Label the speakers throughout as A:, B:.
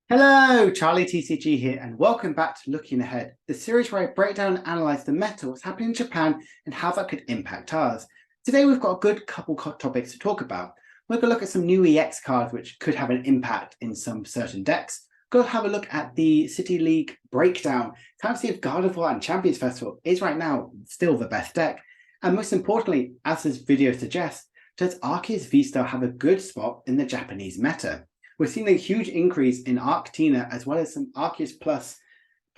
A: Hello, Charlie TCG here, and welcome back to Looking Ahead, the series where I break down and analyse the meta, what's happening in Japan, and how that could impact ours. Today we've got a good couple topics to talk about. We're going to look at some new EX cards which could have an impact in some certain decks. We're going to have a look at the City League breakdown, time to see if Gardevoir and Champions Festival is right now still the best deck. And most importantly, as this video suggests, does Arecus Vstar have a good spot in the Japanese meta? We're seeing a huge increase in Arctina as well as some Arceus Plus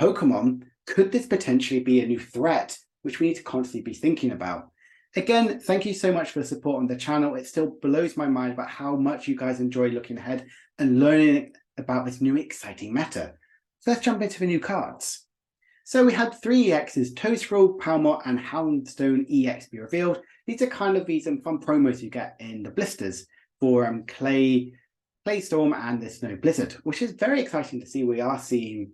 A: Pokemon. Could this potentially be a new threat, which we need to constantly be thinking about? Again, thank you so much for the support on the channel. It still blows my mind about how much you guys enjoy looking ahead and learning about this new exciting meta. So let's jump into the new cards. So we had three EXs, Toedscroll, Palmot, and Houndstone EX be revealed. These are kind of these fun promos you get in the blisters for Clay Storm and the Snow Blizzard, which is very exciting to see. We are seeing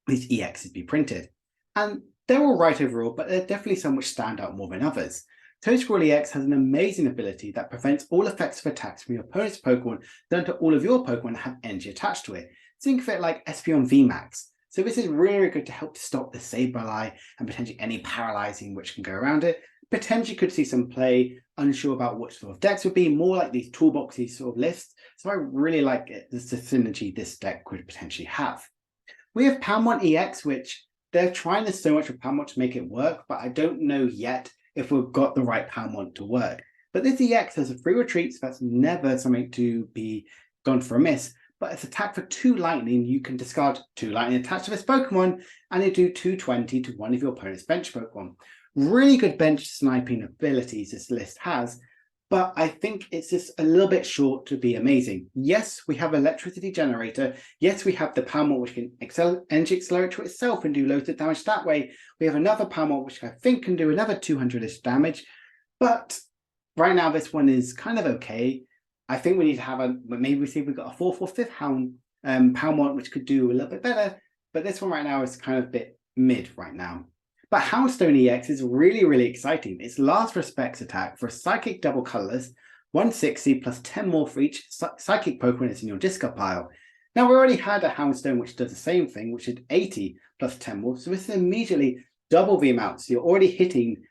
A: these EXs be printed. And they're all right overall, but there are definitely some which stand out more than others. Toedscroll EX has an amazing ability that prevents all effects of attacks from your opponent's Pokemon done to all of your Pokemon that have energy attached to it. Think of it like Espeon VMAX. So this is really good to help stop the Sableye and potentially any paralyzing which can go around it. Potentially could see some play, unsure about which sort of decks would be, more like these toolboxy sort of lists. So I really like it, the synergy this deck could potentially have. We have Palmot EX, which they're trying this so much with Palmot to make it work, but I don't know yet if we've got the right Palmot to work. But this EX has a free retreat, so that's never something to be gone for a miss. But it's attack for 2 lightning. You can discard 2 lightning attached to this Pokemon, and you do 220 to one of your opponent's bench Pokemon. Really good bench sniping abilities this list has, but I think it's just a little bit short to be amazing. Yes, we have Electricity Generator. Yes, we have the Palmot, which can energy accelerate to itself and do loads of damage that way. We have another Palmot, which I think can do another 200-ish damage, but right now this one is kind of okay. I think we need to have maybe we see we've got a 4th or 5th Palmot, which could do a little bit better, but this one right now is kind of a bit mid right now. But Houndstone EX is really, really exciting. Its last respects attack for a psychic double colorless, 160 plus 10 more for each psychic Pokemon that's in your discard pile. Now, we already had a Houndstone which does the same thing, which is 80 plus 10 more. So this is immediately double the amount. So you're already hitting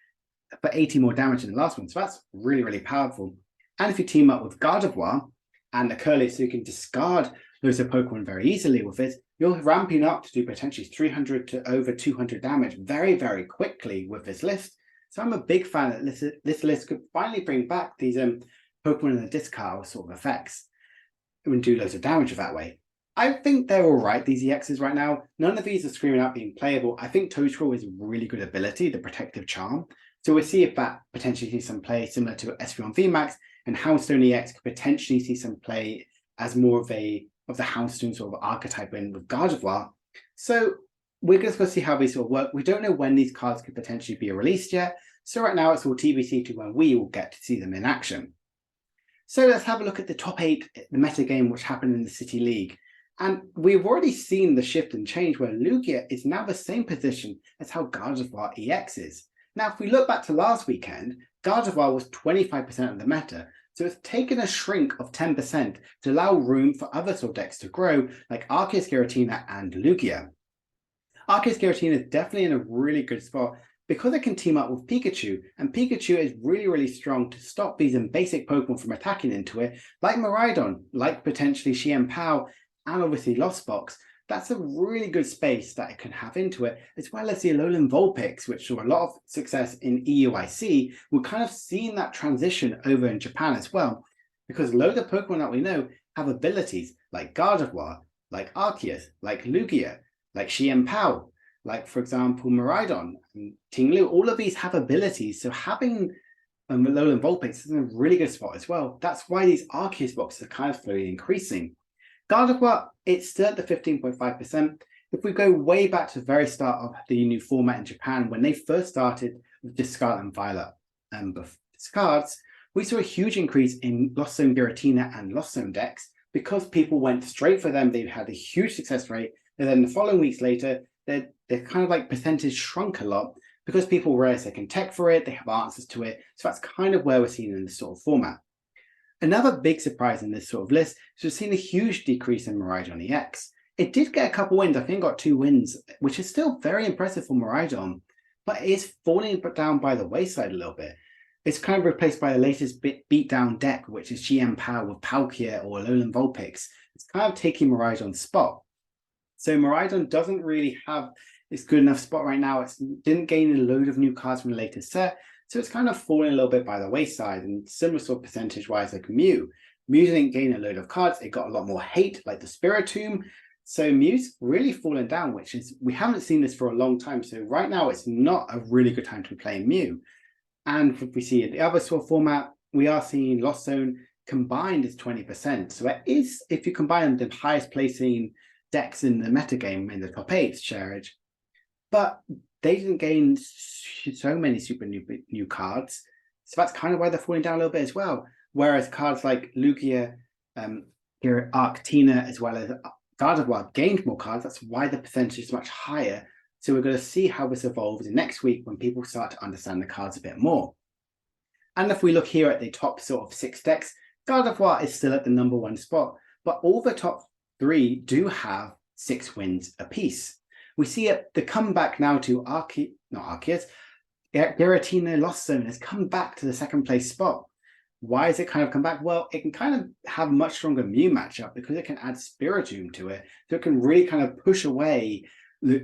A: for 80 more damage than the last one. So that's really, really powerful. And if you team up with Gardevoir and the Curly, so you can discard those of Pokemon very easily with it, you're ramping up to do potentially 300 to over 200 damage very, very quickly with this list. So I'm a big fan that this list could finally bring back these Pokemon in the discard sort of effects and do loads of damage that way. I think they're all right, these EXs right now. None of these are screaming out being playable. I think Toedscroll is a really good ability, the Protective Charm. So we'll see if that potentially sees some play similar to Espeon VMAX, and Houndstone EX could potentially see some play as more of the Houndstone sort of archetype in with Gardevoir. So we're just going to see how these sort of work. We don't know when these cards could potentially be released yet. So right now it's all TBC to when we will get to see them in action. So let's have a look at the top 8, the meta game which happened in the City League. And we've already seen the shift and change where Lugia is now the same position as how Gardevoir EX is. Now, if we look back to last weekend, Gardevoir was 25% of the meta, so it's taken a shrink of 10% to allow room for other sort of decks to grow, like Arecus Giratina and Lugia. Arecus Giratina is definitely in a really good spot because it can team up with Pikachu, and Pikachu is really, really strong to stop these basic Pokemon from attacking into it, like Miraidon, like potentially Chien-Pao, and obviously Lost Box. That's a really good space that it can have into it, as well as the Alolan Vulpix, which saw a lot of success in EUIC. We're kind of seeing that transition over in Japan as well, because a load of Pokemon that we know have abilities like Gardevoir, like Arceus, like Lugia, like Chien-Pao, like, for example, Miraidon and Ting-Lu. All of these have abilities, so having Alolan Vulpix is in a really good spot as well. That's why these Arceus boxes are kind of slowly increasing. Gardevoir, it's still at the 15.5%. If we go way back to the very start of the new format in Japan, when they first started with Discard and Violet discards, we saw a huge increase in Lost Zone Giratina and Lost Zone decks because people went straight for them. They had a huge success rate, and then the following weeks later, their kind of like percentage shrunk a lot because people realize they can tech for it, they have answers to it. So that's kind of where we're seeing in this sort of format. Another big surprise in this sort of list is we've seen a huge decrease in Miraidon EX. It did get a couple wins. I think it got 2 wins, which is still very impressive for Miraidon, but it's falling down by the wayside a little bit. It's kind of replaced by the latest beatdown deck, which is Chien-Pao with Palkia or Alolan Vulpix. It's kind of taking Miraidon's spot. So Miraidon doesn't really have its good enough spot right now. It didn't gain a load of new cards from the latest set, so it's kind of falling a little bit by the wayside, and similar sort of percentage-wise like Mew. Mew didn't gain a load of cards. It got a lot more hate, like the Spiritomb. So Mew's really fallen down, which is, we haven't seen this for a long time. So right now it's not a really good time to be playing Mew. And if we see the other sort of format, we are seeing Lost Zone combined is 20%. So it is, if you combine them, the highest placing decks in the metagame in the top 8 shareage. But they didn't gain so many super new cards. So that's kind of why they're falling down a little bit as well. Whereas cards like Lugia, Giratina, as well as Gardevoir gained more cards. That's why the percentage is much higher. So we're going to see how this evolves in next week when people start to understand the cards a bit more. And if we look here at the top sort of 6 decks, Gardevoir is still at the #1 spot, but all the top 3 do have 6 wins apiece. We see the comeback now to Arceus, Giratina Lost Zone has come back to the 2nd place spot. Why has it kind of come back? Well, it can kind of have a much stronger Mew matchup because it can add Spiritomb to it. So it can really kind of push away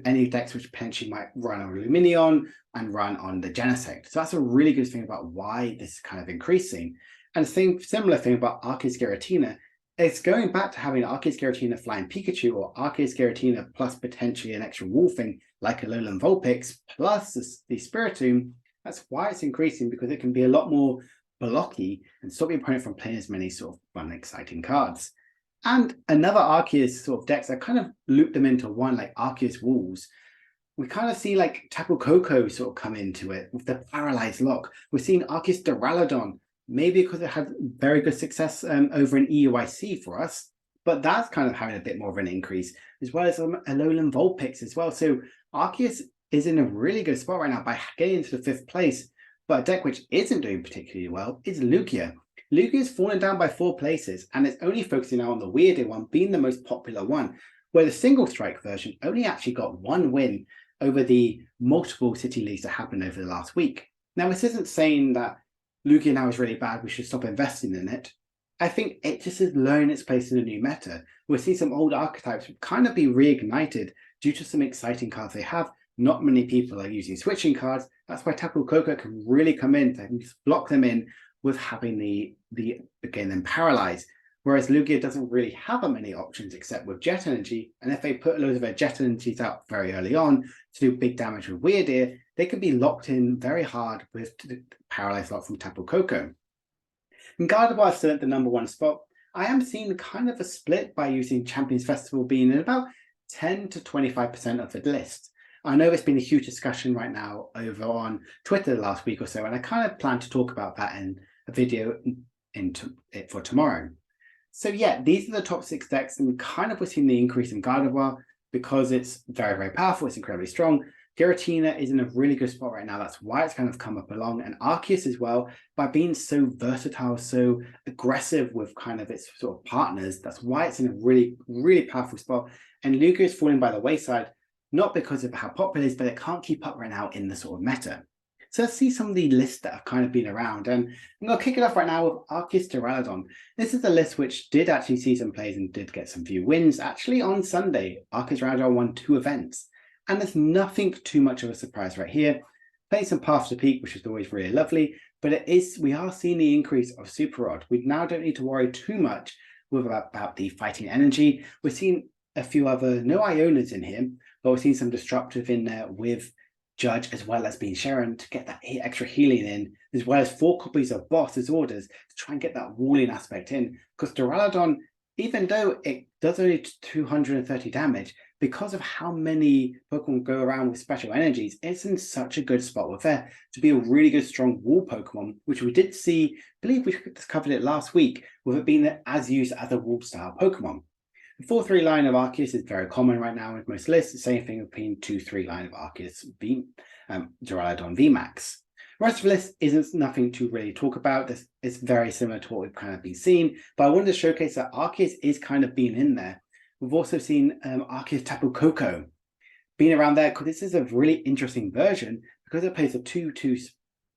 A: any decks which potentially might run on Lumineon and run on the Genesect. So that's a really good thing about why this is kind of increasing. And similar thing about Arceus Giratina, it's going back to having Arceus Giratina Flying Pikachu or Arceus Giratina plus potentially an extra wolfing like a Alolan Vulpix plus the Spiritomb. That's why it's increasing, because it can be a lot more blocky and stop your opponent from playing as many sort of fun, exciting cards. And another Arceus sort of decks, I kind of loop them into one, like Arceus Wolves. We kind of see like Tapu Koko sort of come into it with the Paralyzed Lock. We're seeing Arceus Duraludon, maybe because it had very good success over in EUIC for us, but that's kind of having a bit more of an increase, as well as Alolan Vulpix as well. So Arceus is in a really good spot right now by getting into the 5th place. But a deck which isn't doing particularly well is Lugia. Lugia's fallen down by 4 places, and it's only focusing now on the Weird Ear one being the most popular one, where the single strike version only actually got 1 win over the multiple city leagues that happened over the last week. Now, this isn't saying that Lugia now is really bad, we should stop investing in it. I think it just is learning its place in the new meta. We're seeing some old archetypes kind of be reignited due to some exciting cards they have. Not many people are using switching cards. That's why Tapu Koko can really come in to just block them in with having getting them paralyzed. Whereas Lugia doesn't really have many options except with Jet Energy. And if they put loads of their Jet Energies out very early on to do big damage with Weird Ear, they could be locked in very hard with the Paralyzed Lock from Tapu Koko. And Gardevoir is still at the #1 spot. I am seeing kind of a split by using Champions Festival being in about 10 to 25% of the list. I know there's been a huge discussion right now over on Twitter the last week or so, and I kind of plan to talk about that in a video for tomorrow. So yeah, these are the top 6 decks, and kind of we're seeing the increase in Gardevoir because it's very, very powerful. It's incredibly strong. Giratina is in a really good spot right now. That's why it's kind of come up along. And Arceus as well, by being so versatile, so aggressive with kind of its sort of partners, that's why it's in a really, really powerful spot. And Lugia is falling by the wayside, not because of how popular it is, but it can't keep up right now in the sort of meta. So let's see some of the lists that have kind of been around. And I'm going to kick it off right now with Arceus Duraludon. This is the list which did actually see some plays and did get some few wins. Actually, on Sunday, Arceus Duraludon won 2 events. And there's nothing too much of a surprise right here. Playing some Path to Peak, which is always really lovely. But we are seeing the increase of Super Rod. We now don't need to worry too much about the fighting energy. We're seeing a few other, no Ionas in here, but we're seeing some Disruptive in there with Judge as well as being Sharon to get that extra healing in, as well as 4 copies of Boss's Orders to try and get that walling aspect in. Because Duraludon, even though it does only 230 damage, because of how many Pokemon go around with special energies, it's in such a good spot with there to be a really good strong wall Pokemon, which we did see, I believe we covered it last week, with it being as used as a wall style Pokemon. The 4-3 line of Arceus is very common right now with most lists. The same thing with being 2-3 line of Arceus, Duraludon VMAX. The rest of the list isn't nothing to really talk about. It's very similar to what we've kind of been seeing, but I wanted to showcase that Arceus is kind of being in there We've also seen Arceus Tapu Koko being around there, because this is a really interesting version because it plays a 2-2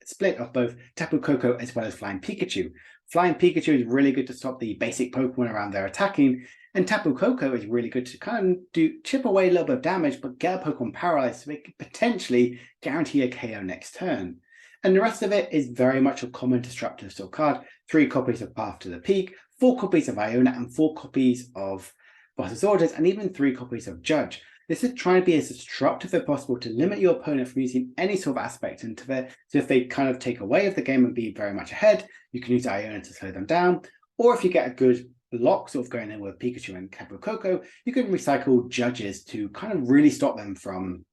A: split of both Tapu Koko as well as Flying Pikachu. Flying Pikachu is really good to stop the basic Pokemon around there attacking, and Tapu Koko is really good to kind of chip away a little bit of damage, but get a Pokemon paralyzed so it could potentially guarantee a KO next turn. And the rest of it is very much a common destructive sort of card. 3 copies of Path to the Peak, 4 copies of Iona, and 4 copies of Boss's Orders, and even 3 copies of Judge. This is trying to be as destructive as possible to limit your opponent from using any sort of aspect into it. So if they kind of take away of the game and be very much ahead, you can use Iona to slow them down. Or if you get a good lock sort of going in with Pikachu and Tapu Koko, you can recycle Judges to kind of really stop them from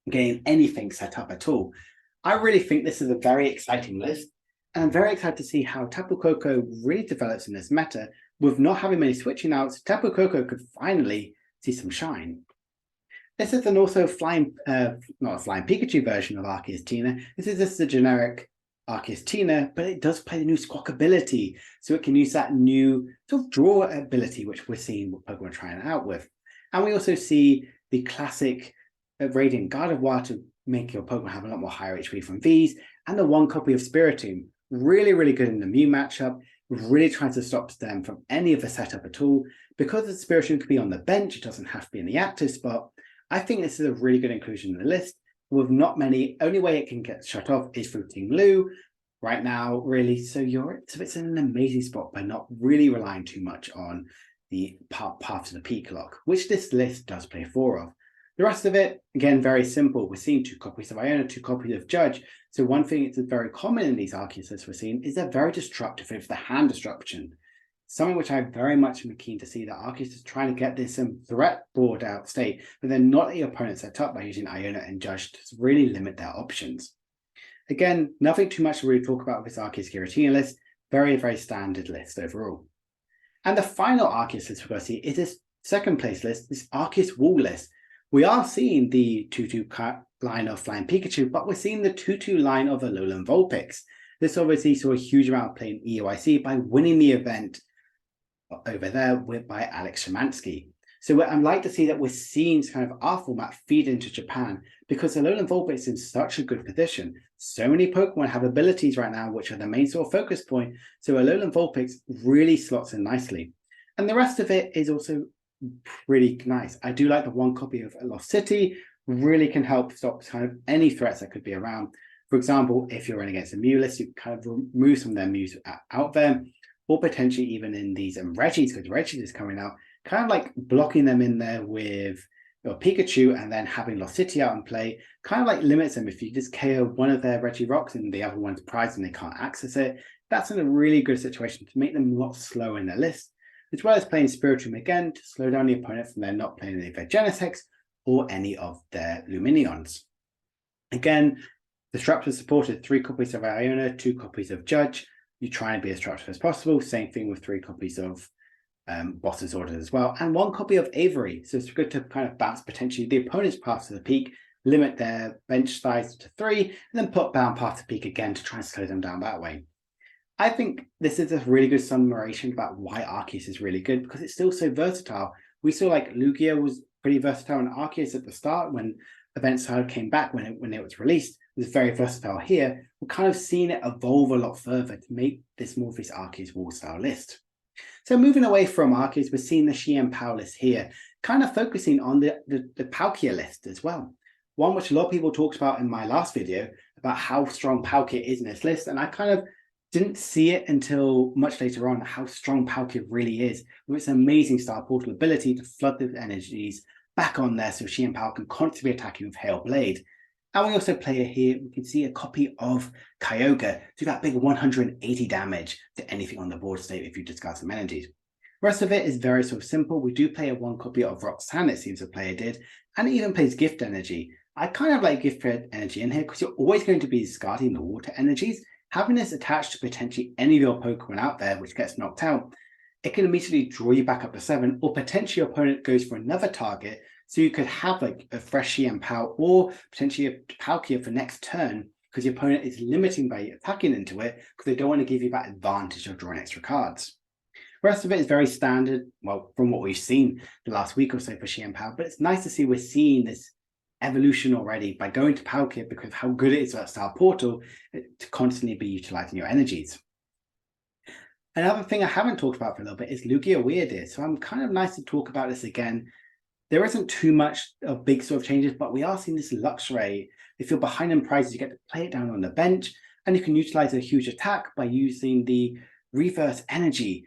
A: getting anything set up at all. I really think this is a very exciting list, and I'm very excited to see how Tapu Koko really develops in this meta. With not having many switching outs, Tapu Koko could finally see some shine. This is an also not a flying Pikachu version of Arceus Tina. This is just the generic Arceus Tina, but it does play the new Squawk ability, so it can use that new sort of draw ability, which we're seeing what Pokemon are trying out with. And we also see the classic Radiant Gardevoir to make your Pokemon have a lot more higher HP from Vs, and the 1 copy of Spiritomb. Really, really good in the Mew matchup. Really trying to stop them from any of the setup at all. Because the Spiritomb could be on the bench, it doesn't have to be in the active spot. I think this is a really good inclusion in the list. With not many, only way it can get shut off is through Team Lou right now, really. So it's in an amazing spot by not really relying too much on the path to the peak lock, which this list does play 4 of. The rest of it, again, very simple. We're seeing 2 copies of Iona, 2 copies of Judge. So one thing that's very common in these Arceus lists we're seeing is they're very destructive with the hand disruption. Something which I very much am keen to see, that Arceus is trying to get this threat board out state, but then not let your opponent set up by using Iona and Judge to really limit their options. Again, nothing too much to really talk about with this Arceus Giratina list. Very, very standard list overall. And the final Arceus list we're going to see is this second place list, this Arceus Wall list. We are seeing the 2-2 line of Flying Pikachu, but we're seeing the 2-2 line of Alolan Vulpix. This obviously saw a huge amount of play in EOIC by winning the event over there by Alex Szymanski. So I'd like to see that we're seeing kind of our format feed into Japan, because Alolan Vulpix is in such a good position. So many Pokemon have abilities right now which are the main sort of focus point. So Alolan Vulpix really slots in nicely. And the rest of it is also pretty nice. I do like the 1 copy of Lost City, really can help stop kind of any threats that could be around. For example, if you're running against a Mew list, you kind of remove some of their Mews out there, or potentially even in these Regis, because Regis is coming out, kind of like blocking them in there with your Pikachu and then having Lost City out and play, kind of like limits them. If you just KO one of their Regirocks and the other one's prized and they can't access it, that's in a really good situation to make them a lot slower in their list, as well as playing Spiritomb again to slow down the opponent from them not playing any of their Genesects or any of their Luminions. Again, Disruptor supported 3 copies of Iona, 2 copies of Judge. You try and be as disruptive as possible. Same thing with 3 copies of Boss's Orders as well, and 1 copy of Avery. So it's good to kind of bounce potentially the opponent's path to the peak, limit their bench size to 3, and then put down path to peak again to try and slow them down that way. I think this is a really good summation about why Arceus is really good, because it's still so versatile. We saw like Lugia was pretty versatile in Arceus at the start when Event Style came back, when it was released. It was very versatile here. We're kind of seeing it evolve a lot further to make this more of this Arceus Wall style list. So moving away from Arceus, we're seeing the Chien-Pao list here, kind of focusing on the Palkia list as well. One which a lot of people talked about in my last video about how strong Palkia is in this list, and I kind of didn't see it until much later on how strong Palkia really is, with its amazing Star Portal ability to flood the energies back on there so Chien-Pao can constantly be attacking with Hail Blade. And we also play here, we can see a copy of Kyogre, do that big 180 damage to anything on the board state if you discard some energies. The rest of it is very sort of simple. We do play a 1 copy of Roxanne, it seems the player did, and it even plays Gift Energy. I kind of like Gift Energy in here because you're always going to be discarding the water energies. Having this attached to potentially any of your Pokemon out there which gets knocked out, it can immediately draw you back up to 7, or potentially your opponent goes for another target. So you could have like a fresh Chien-Pao or potentially a Palkia for next turn, because your opponent is limiting by attacking into it because they don't want to give you that advantage of drawing extra cards. The rest of it is very standard, well, from what we've seen the last week or so for Chien-Pao, but it's nice to see we're seeing this evolution already by going to Palkia because of how good it is at Star Portal to constantly be utilizing your energies. Another thing I haven't talked about for a little bit is Lugia and Weird Ear, so I'm kind of nice to talk about this again. There isn't too much of big sort of changes, but we are seeing this Luxray. If you're behind in prizes, you get to play it down on the bench, and you can utilize a huge attack by using the reverse energy,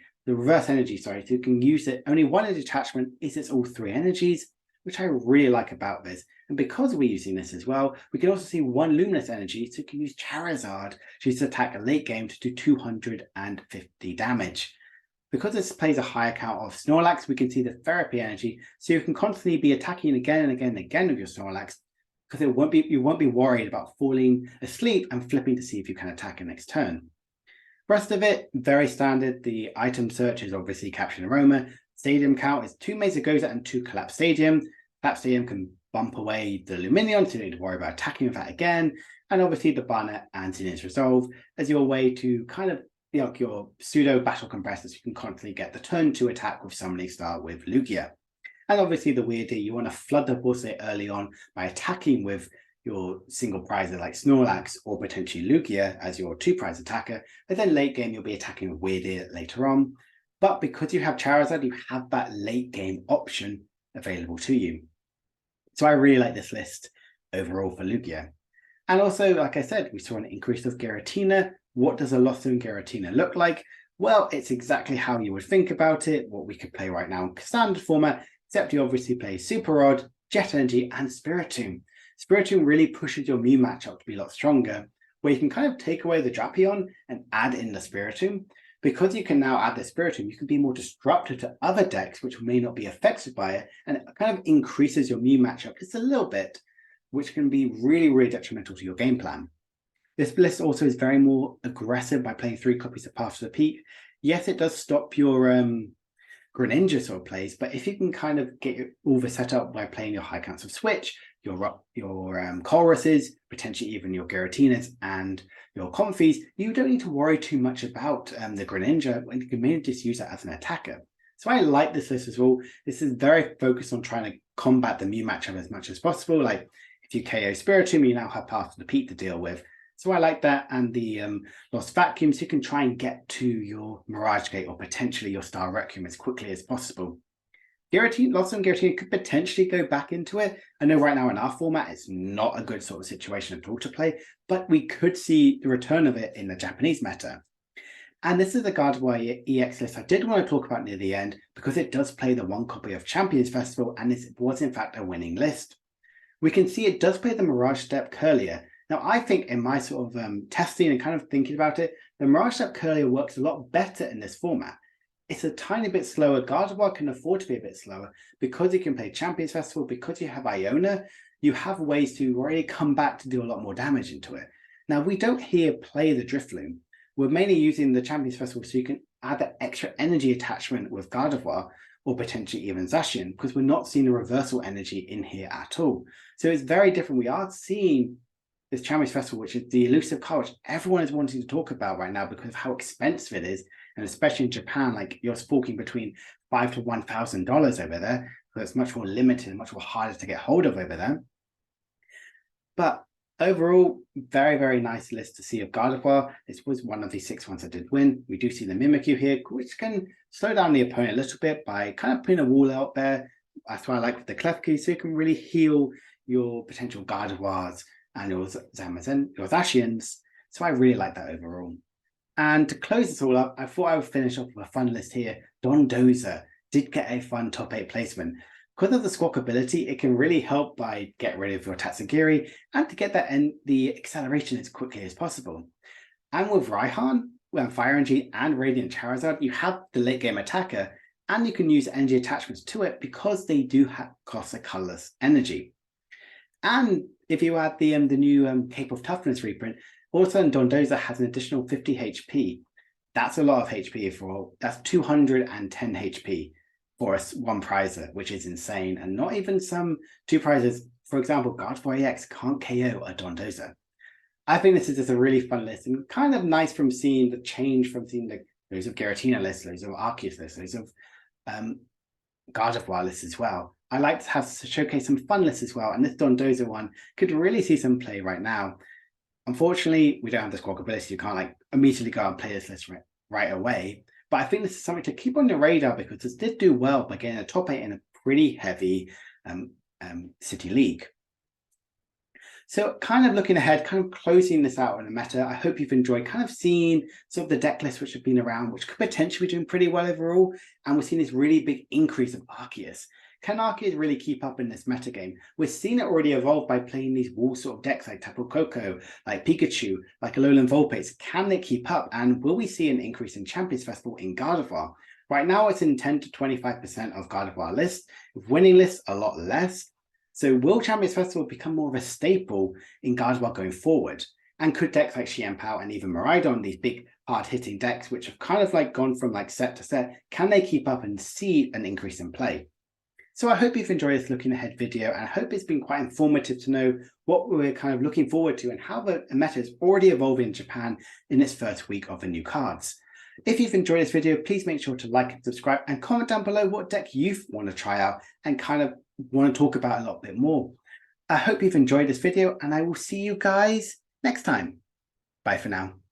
A: so you can use it. Only one attachment is it's all 3 energies, which I really like about this. And because we're using this as well, we can also see 1 luminous energy, so you can use Charizard to use attack a late game to do 250 damage. Because this plays a high count of Snorlax, we can see the therapy energy, so you can constantly be attacking again and again and again with your Snorlax, because you won't be worried about falling asleep and flipping to see if you can attack it next turn. Rest of it, very standard. The item search is obviously Capturing Aroma. Stadium count is 2 Mesagoza and 2 Collapse Stadium. Collapse Stadium can bump away the Luminion, so you don't need to worry about attacking with that again. And obviously the Barnet and Zinnia's Resolve as your way to kind of your pseudo battle compressors. You can constantly get the turn 2 attack with Summoning Star with Lugia. And obviously the Weird Ear, you want to flood the board state early on by attacking with your single prizer like Snorlax or potentially Lugia as your 2 prize attacker, but then late game you'll be attacking with Weird Ear later on. But because you have Charizard, you have that late game option available to you. So I really like this list overall for Lugia. And also, like I said, we saw an increase of Giratina. What does a Lothern Giratina look like? Well, it's exactly how you would think about it, what we could play right now in standard format, except you obviously play Super Rod, Jet Energy, and Spiritomb. Spiritomb really pushes your Mew matchup to be a lot stronger, where you can kind of take away the Drapion and add in the Spiritomb. Because you can now add the Spiritomb, you can be more disruptive to other decks which may not be affected by it, and it kind of increases your Mew matchup just a little bit, which can be really, really detrimental to your game plan. This list also is very more aggressive by playing 3 copies of Path to the Peak. Yes, it does stop your Greninja sort of plays, but if you can kind of get all the set up by playing your High Counts of Switch, your Colruses, potentially even your Giratinas and your Comfeys, you don't need to worry too much about the Greninja, and you can mainly just use that as an attacker. So I like this list as well. This is very focused on trying to combat the Mew matchup as much as possible. Like if you KO Spiritomb, you now have Path to the Peak to deal with. So I like that, and the Lost Vacuum, so you can try and get to your Mirage Gate or potentially your Star Requiem as quickly as possible. Lothern Giratina could potentially go back into it. I know right now in our format, it's not a good sort of situation at all to play, but we could see the return of it in the Japanese meta. And this is the Gardevoir EX list I did want to talk about near the end, because it does play the 1 copy of Champions Festival, and this was in fact a winning list. We can see it does play the Mirage Step Curlier. Now, I think in my sort of testing and kind of thinking about it, the Mirage Step Curlier works a lot better in this format. It's a tiny bit slower. Gardevoir can afford to be a bit slower because you can play Champions Festival, because you have Iona, you have ways to really come back to do a lot more damage into it. Now, we don't here play the Drifloon. We're mainly using the Champions Festival so you can add that extra energy attachment with Gardevoir or potentially even Zacian, because we're not seeing the reversal energy in here at all. So it's very different. We are seeing this Champions Festival, which is the elusive card, which everyone is wanting to talk about right now because of how expensive it is. And especially in Japan, like you're forking between $5,000 to $1,000 over there. So it's much more limited and much more harder to get hold of over there. But overall, very, very nice list to see of Gardevoir. This was one of the 6 ones that did win. We do see the Mimikyu here, which can slow down the opponent a little bit by kind of putting a wall out there. That's why I like the Klefki, so you can really heal your potential Gardevoirs and your Zacians. So I really like that overall. And to close this all up, I thought I would finish off with a fun list here. Dondozo did get a fun top 8 placement. Because of the squawk ability, it can really help by getting rid of your Tatsugiri and to get that the acceleration as quickly as possible. And with Raihan, Fire Energy and Radiant Charizard, you have the late game attacker, and you can use energy attachments to it because they do cost a colorless energy. And if you add the new Cape of Toughness reprint, also Dondozo has an additional 50 HP. That's a lot of HP that's 210 HP for one prizer, which is insane. And not even some 2 prizes, for example, Gardevoir EX can't KO a Dondozo. I think this is just a really fun list and kind of nice from seeing the change from seeing the loads of Giratina lists, loads of Arceus lists, loads of Gardevoir lists as well. I like to have showcase some fun lists as well, and this Dondozo one could really see some play right now. Unfortunately, we don't have the squad ability. You can't like immediately go and play this list right away. But I think this is something to keep on your radar because this did do well by getting a top 8 in a pretty heavy city league. So kind of looking ahead, kind of closing this out on a meta, I hope you've enjoyed kind of seeing sort of the deck lists which have been around, which could potentially be doing pretty well overall. And we're seeing this really big increase of Arceus. Can Arceus really keep up in this metagame? We're seeing it already evolve by playing these wall sort of decks like Tapu Koko, like Pikachu, like Alolan Vulpix. Can they keep up? And will we see an increase in Champions Festival in Gardevoir? Right now, it's in 10 to 25% of Gardevoir lists, with winning lists a lot less. So will Champions Festival become more of a staple in Gardevoir going forward? And could decks like Chien-Pao and even Miraidon, these big hard-hitting decks, which have kind of like gone from like set to set, can they keep up and see an increase in play? So I hope you've enjoyed this looking ahead video, and I hope it's been quite informative to know what we're kind of looking forward to and how the meta is already evolving in Japan in its first week of the new cards. If you've enjoyed this video, please make sure to like and subscribe and comment down below what deck you want to try out and kind of want to talk about a lot bit more. I hope you've enjoyed this video, and I will see you guys next time. Bye for now.